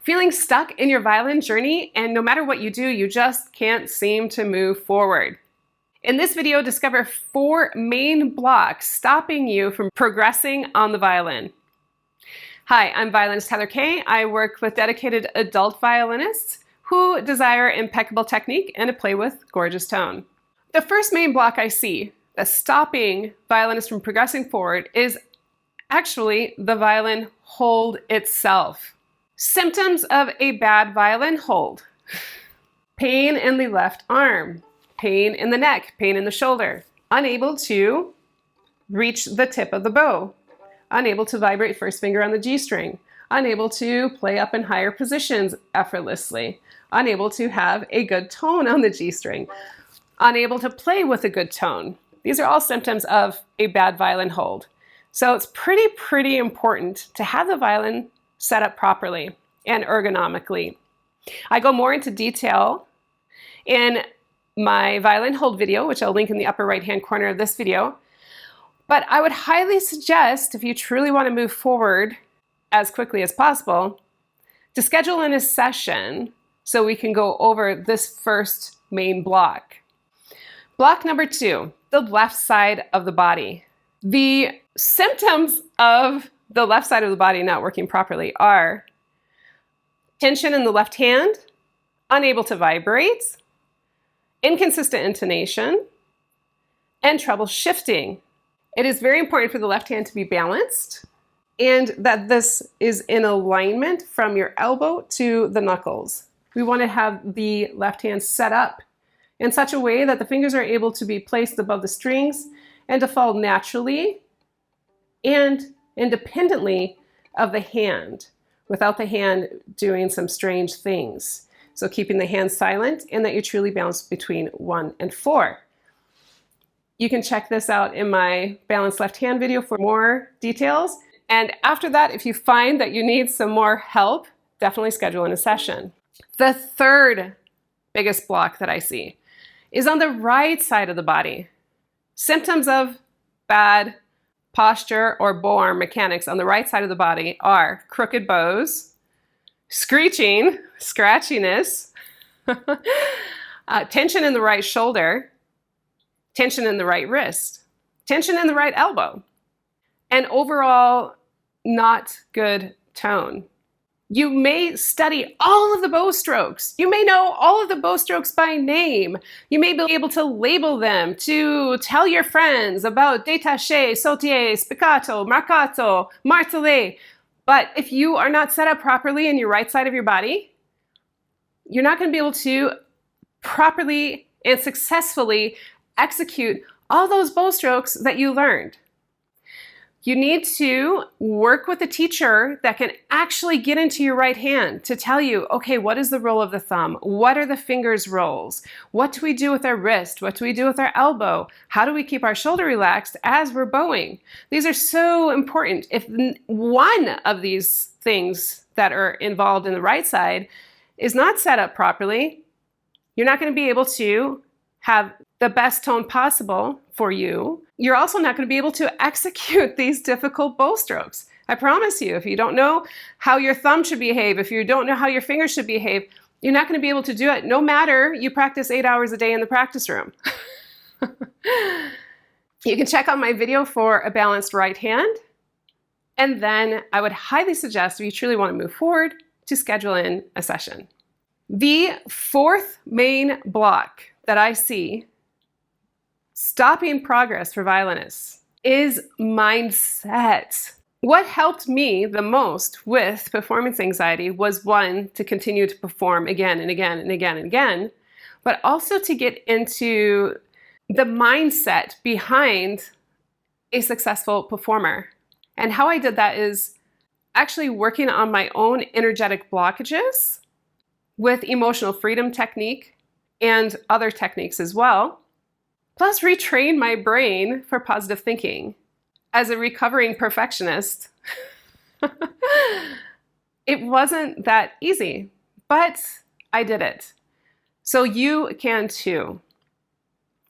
Feeling stuck in your violin journey, and no matter what you do, you just can't seem to move forward. In this video, discover 4 main blocks stopping you from progressing on the violin. Hi, I'm violinist Heather Kay. I work with dedicated adult violinists who desire impeccable technique and to play with gorgeous tone. The first main block I see that's stopping violinists from progressing forward is actually the violin hold itself. Symptoms of a bad violin hold: pain in the left arm, pain in the neck, pain in the shoulder, unable to reach the tip of the bow, unable to vibrate first finger on the G string, unable to play up in higher positions effortlessly, unable to have a good tone on the G string, unable to play with a good tone. These are all symptoms of a bad violin hold. So it's pretty important to have the violin set up properly and ergonomically. I go more into detail in my violin hold video, which I'll link in the upper right-hand corner of this video. But I would highly suggest, if you truly want to move forward as quickly as possible, to schedule in a session so we can go over this first main block. Block number 2, the left side of the body. The symptoms of the left side of the body not working properly are tension in the left hand, unable to vibrate, inconsistent intonation, and trouble shifting. It is very important for the left hand to be balanced and that this is in alignment from your elbow to the knuckles. We want to have the left hand set up in such a way that the fingers are able to be placed above the strings and to fall naturally and independently of the hand, without the hand doing some strange things. So keeping the hand silent and that you truly balance between 1 and 4. You can check this out in my balanced left hand video for more details. And after that, if you find that you need some more help, definitely schedule in a session. The third biggest block that I see is on the right side of the body. Symptoms of bad posture or bow arm mechanics on the right side of the body are crooked bows, screeching, scratchiness, tension in the right shoulder, tension in the right wrist, tension in the right elbow, and overall not good tone. You may study all of the bow strokes. You may know all of the bow strokes by name. You may be able to label them to tell your friends about détaché, sauté, spiccato, marcato, martelé. But if you are not set up properly in your right side of your body, you're not going to be able to properly and successfully execute all those bow strokes that you learned. You need to work with a teacher that can actually get into your right hand to tell you, okay, what is the roll of the thumb? What are the fingers' rolls? What do we do with our wrist? What do we do with our elbow? How do we keep our shoulder relaxed as we're bowing? These are so important. If one of these things that are involved in the right side is not set up properly, you're not going to be able to have the best tone possible for you. You're also not going to be able to execute these difficult bow strokes. I promise you, if you don't know how your thumb should behave, if you don't know how your fingers should behave, you're not going to be able to do it, no matter you practice 8 hours a day in the practice room. You can check out my video for a balanced right hand. And then I would highly suggest, if you truly want to move forward, to schedule in a session. The fourth main block that I see stopping progress for violinists is mindset. What helped me the most with performance anxiety was, one, to continue to perform again and again and again and again, but also to get into the mindset behind a successful performer. And how I did that is actually working on my own energetic blockages with emotional freedom technique and other techniques as well. Plus, retrain my brain for positive thinking. As a recovering perfectionist, it wasn't that easy, but I did it. So you can too.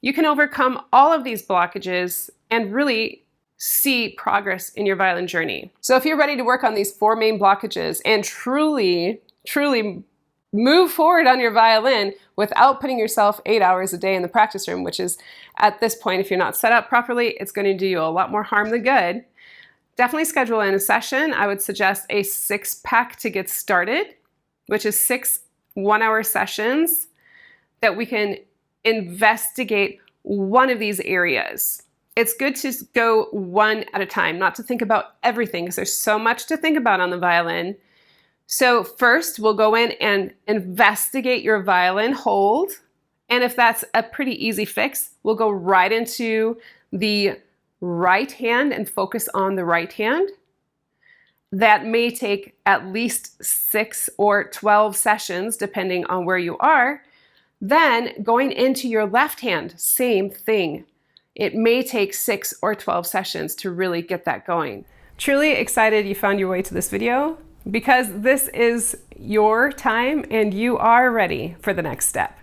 You can overcome all of these blockages and really see progress in your violin journey. So if you're ready to work on these 4 main blockages and truly truly move forward on your violin without putting yourself 8 hours a day in the practice room, which is, at this point, if you're not set up properly, it's going to do you a lot more harm than good. Definitely schedule in a session. I would suggest a 6-pack to get started, which is 6 one-hour sessions that we can investigate one of these areas. It's good to go one at a time, not to think about everything, because there's so much to think about on the violin. So first, we'll go in and investigate your violin hold. And if that's a pretty easy fix, we'll go right into the right hand and focus on the right hand. That may take at least 6 or 12 sessions, depending on where you are. Then going into your left hand, same thing. It may take 6 or 12 sessions to really get that going. Truly excited you found your way to this video, because this is your time and you are ready for the next step.